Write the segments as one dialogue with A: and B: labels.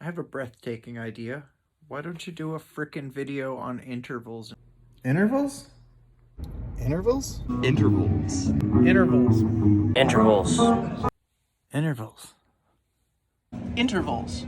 A: I have a breathtaking idea. Why don't you do a frickin' video on intervals?
B: Intervals? Intervals?
C: Intervals.
A: Intervals.
C: Intervals.
A: Intervals.
D: Intervals.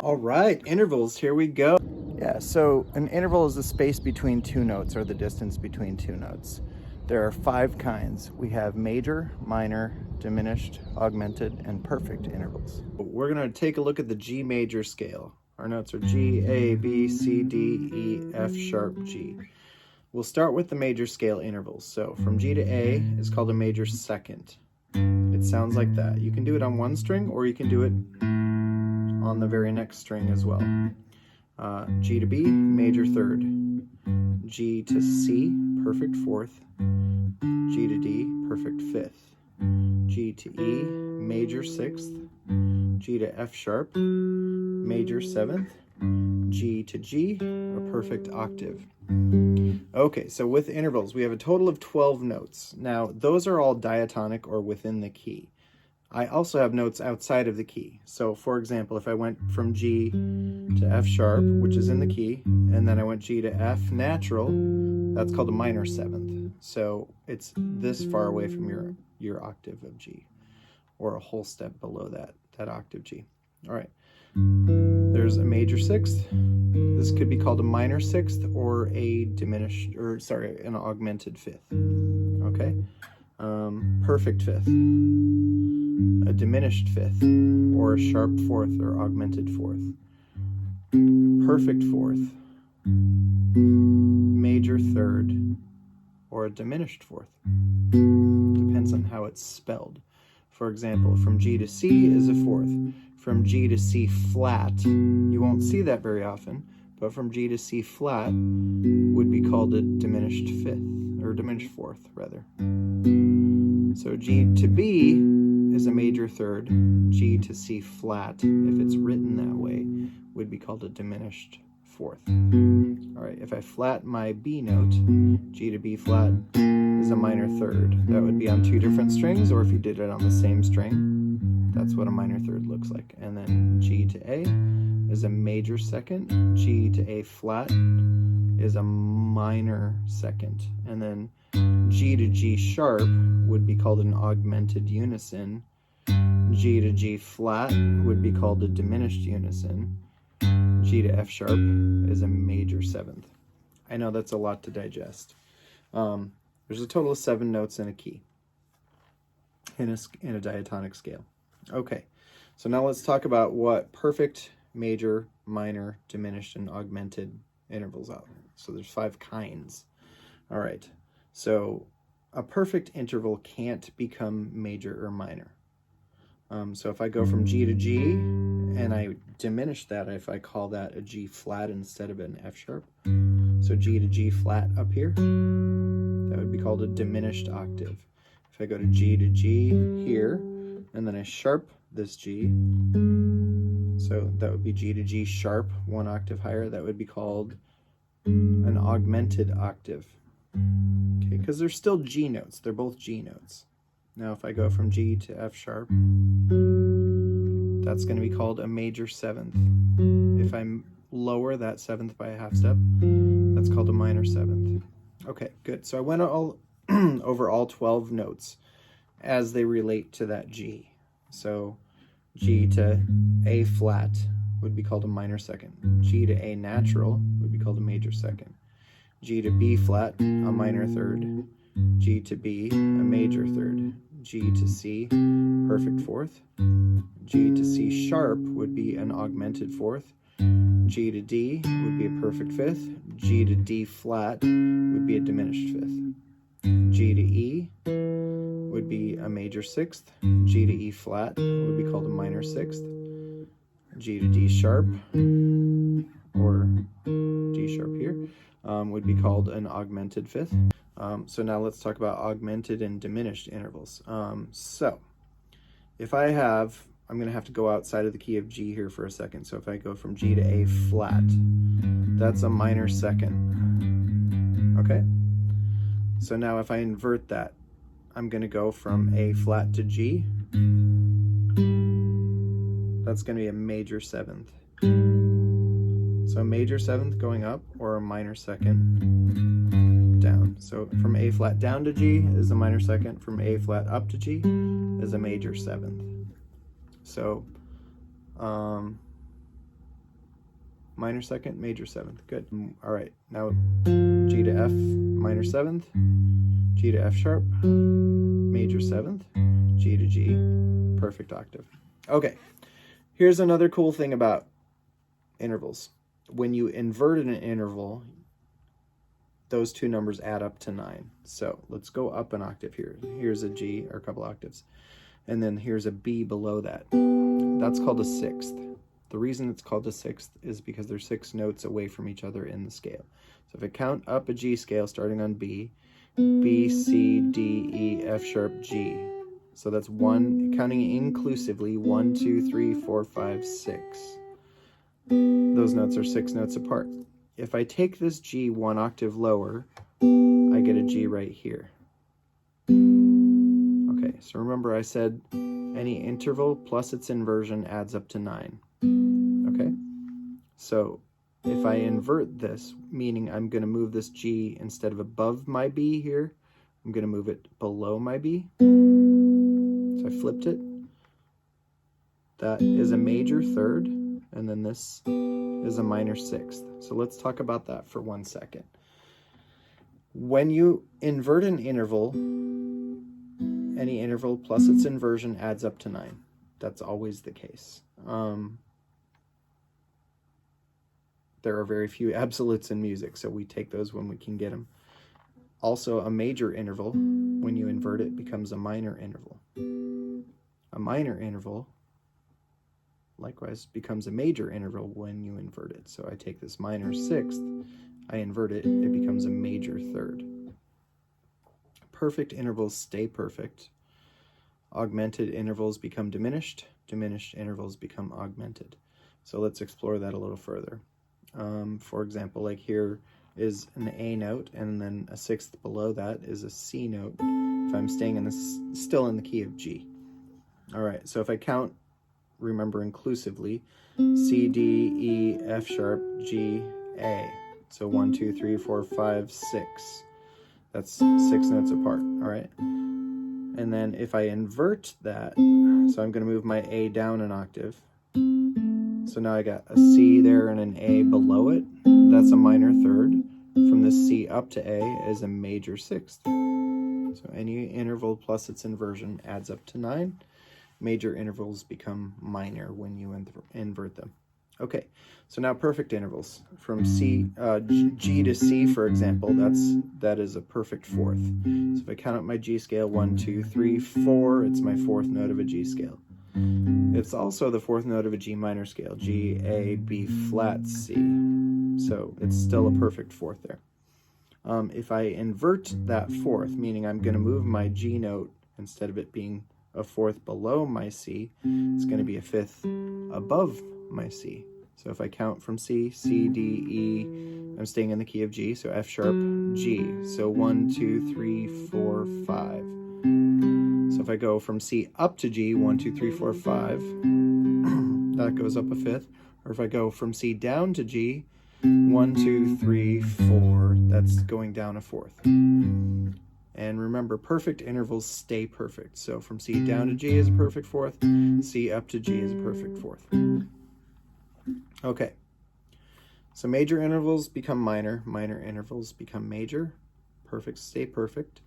B: All right, intervals, here we go. Yeah, so an interval is the space between two notes, or the distance between two notes. There are 5 kinds. We have major, minor, diminished, augmented, and perfect intervals. We're gonna take a look at the G major scale. Our notes are G, A, B, C, D, E, F sharp, G. We'll start with the major scale intervals. So from G to A is called a major second. It sounds like that. You can do it on one string, or you can do it on the very next string as well. G to B, major third. G to C, perfect fourth. G to D, perfect fifth. G to E, major sixth. G to F sharp, major seventh. G to G, a perfect octave. Okay, so with intervals, we have a total of 12 notes. Now, those are all diatonic or within the key. I also have notes outside of the key. So, for example, if I went from G to F sharp, which is in the key, and then I went G to F natural, that's called a minor seventh. So it's this far away from your octave of G, or a whole step below that octave G. All right, there's a major sixth. This could be called a minor sixth, or a diminished, or sorry, an augmented fifth. Okay, perfect fifth, a diminished fifth, or a sharp fourth or augmented fourth, perfect fourth, major third, or a diminished fourth. Depends on how it's spelled. For example, from G to C is a fourth. From G to C flat, you won't see that very often, but from G to C flat would be called a diminished fifth, or diminished fourth, rather. So G to B is a major third. G to C flat, if it's written that way, would be called a diminished fourth. All right, if I flat my B note, G to B flat is a minor third. That would be on 2 different strings, or if you did it on the same string, that's what a minor third looks like. And then G to A is a major second. G to A flat is a minor second. And then G to G sharp would be called an augmented unison. G to G flat would be called a diminished unison. G to F sharp is a major seventh. I know that's a lot to digest. There's a total of 7 notes in a key, in a diatonic scale. Okay, so now let's talk about what perfect, major, minor, diminished, and augmented intervals are. So there's 5 kinds. All right, so a perfect interval can't become major or minor. So if I go from G to G, and I diminish that, if I call that a G flat instead of an F sharp, so G to G flat up here, that would be called a diminished octave. If I go to G here, and then I sharp this G, so that would be G to G sharp, 1 octave higher, that would be called an augmented octave. Okay, because they're still G notes, they're both G notes. Now if I go from G to F sharp, that's going to be called a major seventh. If I lower that seventh by a half step, that's called a minor seventh. Okay, good. So I went over all 12 notes as they relate to that G. So G to A flat would be called a minor second. G to A natural would be called a major second. G to B flat, a minor third. G to B, a major third. G to C, perfect fourth. G to C sharp would be an augmented fourth. G to D would be a perfect fifth. G to D flat would be a diminished fifth. G to E would be a major sixth. G to E flat would be called a minor sixth. G to D sharp, or D sharp here, would be called an augmented fifth. So now let's talk about augmented and diminished intervals. So if I'm going to have to go outside of the key of G here for a second. So if I go from G to A flat, that's a minor second. Okay? So now if I invert that, I'm going to go from A flat to G. That's going to be a major seventh. So a major seventh going up, or a minor second down. So from A flat down to G is a minor second. From A flat up to G is a major seventh. So minor second, major seventh. Good. All right, now G to F, minor seventh. G to F sharp, major seventh. G to G, perfect octave. Okay, here's another cool thing about intervals. When you invert an interval, those two numbers add up to 9. So let's go up an octave here. Here's a G, or a couple octaves. And then here's a B below that. That's called a sixth. The reason it's called a sixth is because they're 6 notes away from each other in the scale. So if I count up a G scale starting on B, B, C, D, E, F sharp, G. So that's one, counting inclusively, 1, 2, 3, 4, 5, 6. Those notes are 6 notes apart. If I take this G one octave lower, I get a G right here. Okay, so remember I said any interval plus its inversion adds up to 9. Okay, so if I invert this, meaning I'm going to move this G instead of above my B here, I'm going to move it below my B. So I flipped it. That is a major third, and then this is a minor sixth. So let's talk about that for 1 second. When you invert an interval, any interval plus its inversion adds up to 9. That's always the case. There are very few absolutes in music, so we take those when we can get them. Also, a major interval, when you invert it, becomes a minor interval. A minor interval, likewise, becomes a major interval when you invert it. So I take this minor sixth, I invert it, it becomes a major third. Perfect intervals stay perfect. Augmented intervals become diminished. Diminished intervals become augmented. So let's explore that a little further. For example, like here is an A note, and then a sixth below that is a C note. If I'm staying in this, still in the key of G. All right, so if I count, remember inclusively, C, D, E, F sharp, G, A. So 1, 2, 3, 4, 5, 6. That's 6 notes apart, all right? And then if I invert that, so I'm going to move my A down an octave. So now I got a C there and an A below it. That's a minor third. From the C up to A is a major sixth. So any interval plus its inversion adds up to 9. Major intervals become minor when you invert them. Okay, so now perfect intervals. From G to C, for example, that is a perfect fourth. So if I count up my G scale, 1, 2, 3, 4, it's my fourth note of a G scale. It's also the fourth note of a G minor scale, G, A, B flat, C. So it's still a perfect fourth there. If I invert that fourth, meaning I'm going to move my G note, instead of it being a fourth below my C, it's going to be a fifth above my C. So if I count from C, C, D, E, I'm staying in the key of G, so F sharp, G. So 1, 2, 3, 4, 5. So if I go from C up to G, 1, 2, 3, 4, 5, that goes up a fifth. Or if I go from C down to G, 1, 2, 3, 4, that's going down a fourth. And remember, perfect intervals stay perfect. So from C down to G is a perfect fourth, C up to G is a perfect fourth. Okay, so major intervals become minor, minor intervals become major, perfect stay perfect.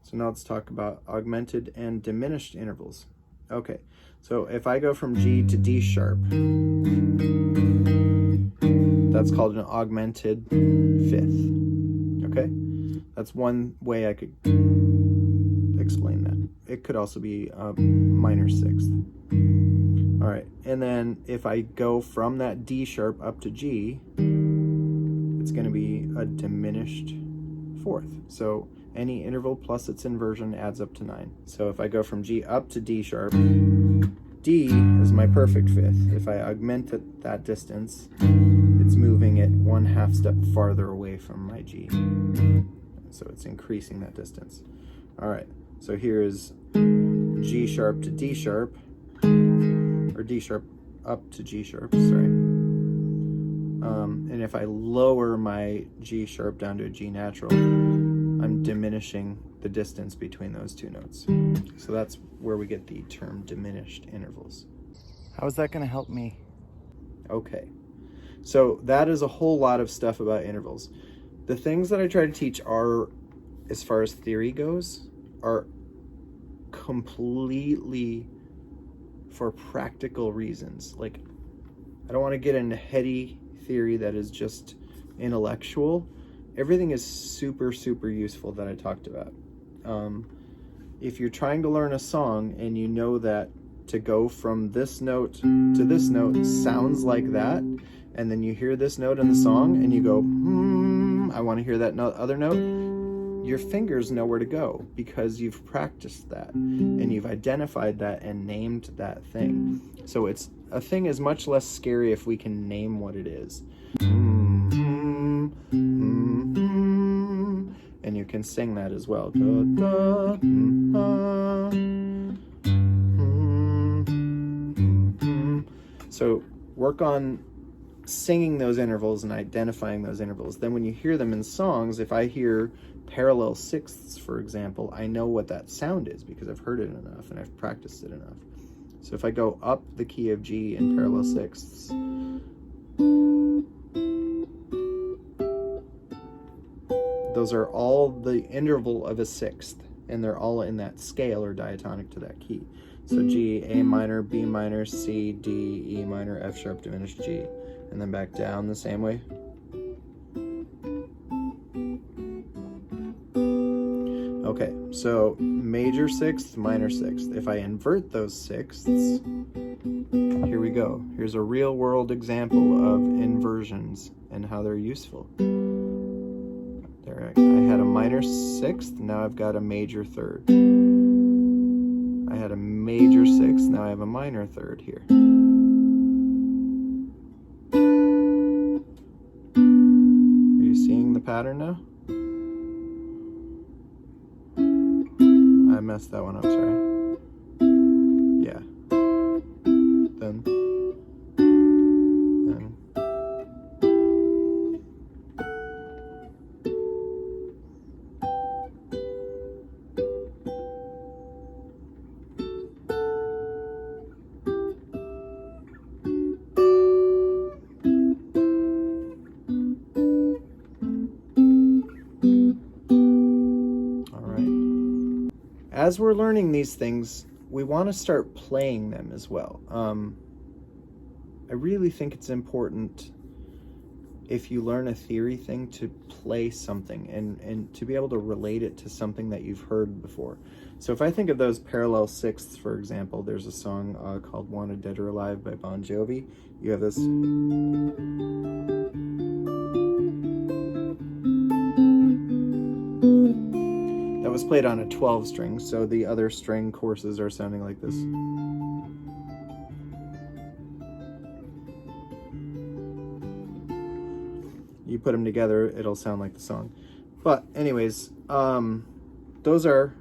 B: So now let's talk about augmented and diminished intervals. Okay, so if I go from G to D sharp, that's called an augmented fifth. Okay, that's one way I could explain that. It could also be a minor sixth. All right, and then if I go from that D sharp up to G, it's going to be a diminished fourth. So any interval plus its inversion adds up to 9. So if I go from G up to D sharp, D is my perfect fifth. If I augment that distance, it's moving it 1/2 step farther away from my G. So it's increasing that distance. All right, So here is G sharp to D sharp, or D sharp up to G sharp, sorry. And if I lower my G sharp down to a G natural, I'm diminishing the distance between those two notes. So that's where we get the term diminished intervals.
A: How's that going to help me?
B: Okay, so that is a whole lot of stuff about intervals. The things that I try to teach are, as far as theory goes, are completely for practical reasons. Like, I don't want to get into heady theory that is just intellectual. Everything is super, super useful that I talked about. If you're trying to learn a song and you know that to go from this note to this note sounds like that, and then you hear this note in the song and you go, I want to hear that other note, your fingers know where to go because you've practiced that and you've identified that and named that thing. So it's a thing is much less scary if we can name what it is. And you can sing that as well. So work on singing those intervals and identifying those intervals. Then when you hear them in songs, if I hear parallel sixths, for example, I know what that sound is because I've heard it enough and I've practiced it enough. So if I go up the key of G in parallel sixths, those are all the interval of a sixth, and they're all in that scale or diatonic to that key. So G, A minor, B minor, C, D, E minor, F sharp, diminished G, and then back down the same way. Okay, so major sixth, minor sixth. If I invert those sixths, here we go. Here's a real world example of inversions and how they're useful. There, I had a minor sixth, now I've got a major third. I had a major sixth, now I have a minor third here. Are you seeing the pattern now? I messed that one up, sorry. Yeah. Then. As we're learning these things, we want to start playing them as well. I really think it's important, if you learn a theory thing, to play something and to be able to relate it to something that you've heard before. So if I think of those parallel sixths, for example, there's a song called Wanted Dead or Alive by Bon Jovi. You have this. That was played on a 12 string, so the other string courses are sounding like this. You put them together, it'll sound like the song. But anyways, those are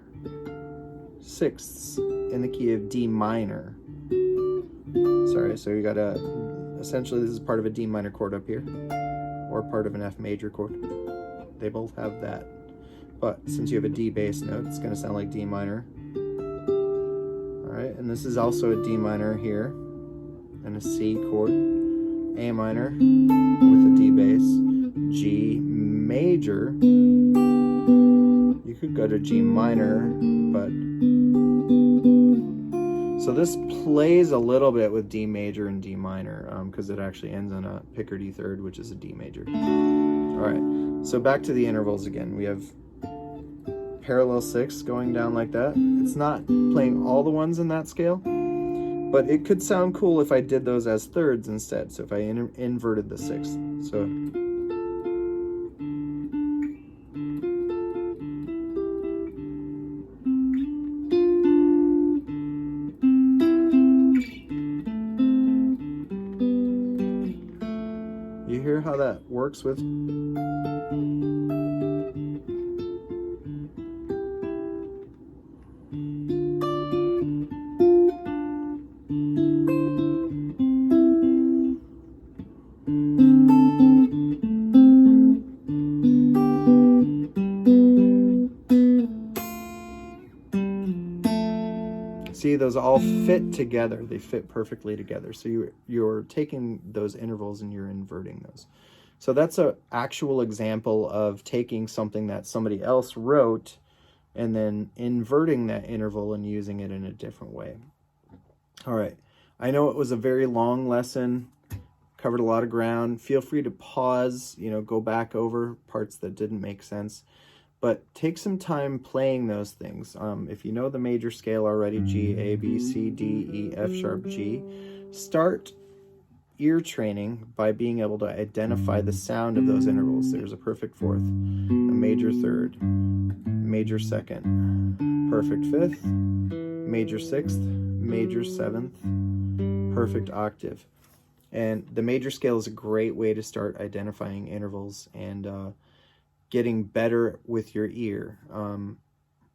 B: sixths in the key of D minor. Sorry, so you got essentially this is part of a D minor chord up here, or part of an F major chord. They both have that. But since you have a D bass note, it's going to sound like D minor. Alright, and this is also a D minor here, and a C chord, A minor with a D bass, G major. You could go to G minor, but... So this plays a little bit with D major and D minor, because it actually ends on a pick or D third, which is a D major. Alright, so back to the intervals again. We have parallel sixths going down like that. It's not playing all the ones in that scale, but it could sound cool if I did those as thirds instead. So if I inverted the sixth. So you hear how that works with. See, those all fit together. They fit perfectly together. So you're taking those intervals and you're inverting those. So that's an actual example of taking something that somebody else wrote and then inverting that interval and using it in a different way. All right. I know it was a very long lesson, covered a lot of ground. Feel free to pause, go back over parts that didn't make sense. But take some time playing those things. If you know the major scale already, G, A, B, C, D, E, F sharp, G, start ear training by being able to identify the sound of those intervals. There's a perfect fourth, a major third, major second, perfect fifth, major sixth, major seventh, perfect octave. And the major scale is a great way to start identifying intervals and getting better with your ear.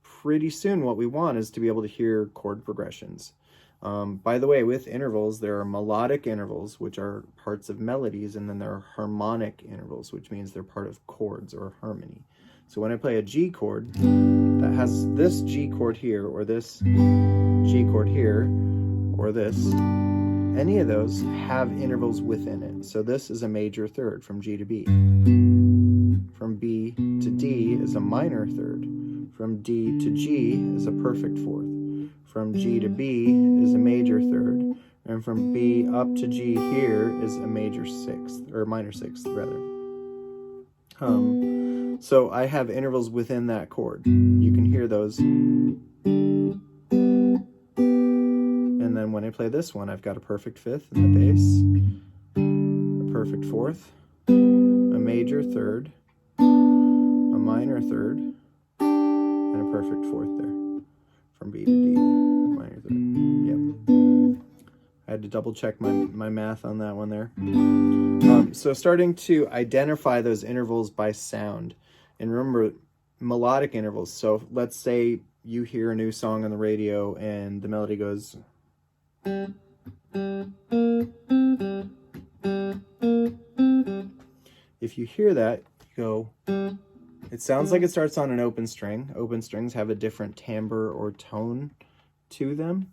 B: Pretty soon what we want is to be able to hear chord progressions. By the way, with intervals, there are melodic intervals, which are parts of melodies, and then there are harmonic intervals, which means they're part of chords or harmony. So when I play a G chord that has this G chord here, or this G chord here, or this, any of those have intervals within it. So this is a major third from G to B. From B to D is a minor third. From D to G is a perfect fourth. From G to B is a major third. And from B up to G here is a major sixth, or minor sixth rather. So I have intervals within that chord. You can hear those. And then when I play this one, I've got a perfect fifth in the bass, a perfect fourth, a major third, a minor third, and a perfect fourth there. From B to D, minor third. Yep. I had to double check my math on that one there. So starting to identify those intervals by sound. And remember, melodic intervals. So let's say you hear a new song on the radio and the melody goes... If you hear that, you go... It sounds like it starts on an open string. Open strings have a different timbre or tone to them.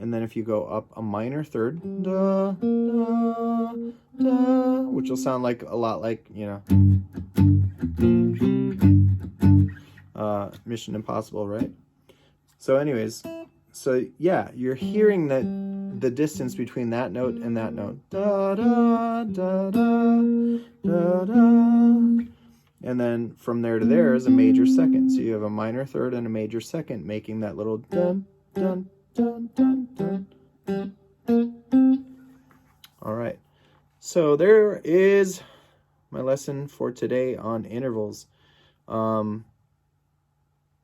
B: And then if you go up a minor third, da, da, da, which will sound like a lot like, Mission Impossible, right? So anyways, so yeah, you're hearing the distance between that note and that note. Da, da, da, da, da, da. And then from there to there is a major second. So you have a minor third and a major second making that little dun, dun, dun, dun, dun. All right. So there is my lesson for today on intervals.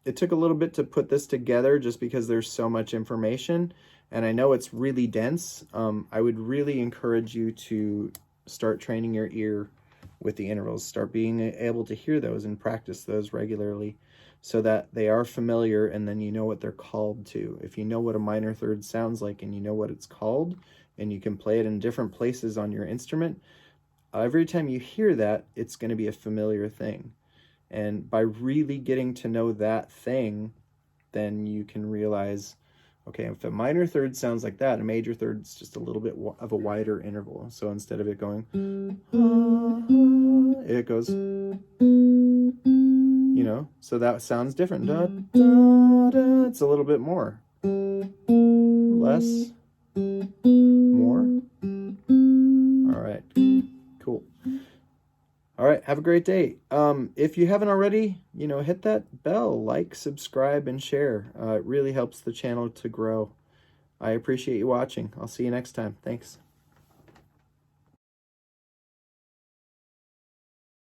B: It took a little bit to put this together just because there's so much information. And I know it's really dense. I would really encourage you to start training your ear with the intervals. Start being able to hear those and practice those regularly so that they are familiar and then you know what they're called to. If you know what a minor third sounds like and you know what it's called and you can play it in different places on your instrument, every time you hear that, it's going to be a familiar thing. And by really getting to know that thing, then you can realize, okay, if a minor third sounds like that, a major third is just a little bit of a wider interval. So instead of it going, it goes, so that sounds different. Da, da, da. It's a little bit more. Less. More. All right. Cool. All right. Have a great day. If you haven't already, hit that bell, like, subscribe, and share. It really helps the channel to grow. I appreciate you watching. I'll see you next time. Thanks.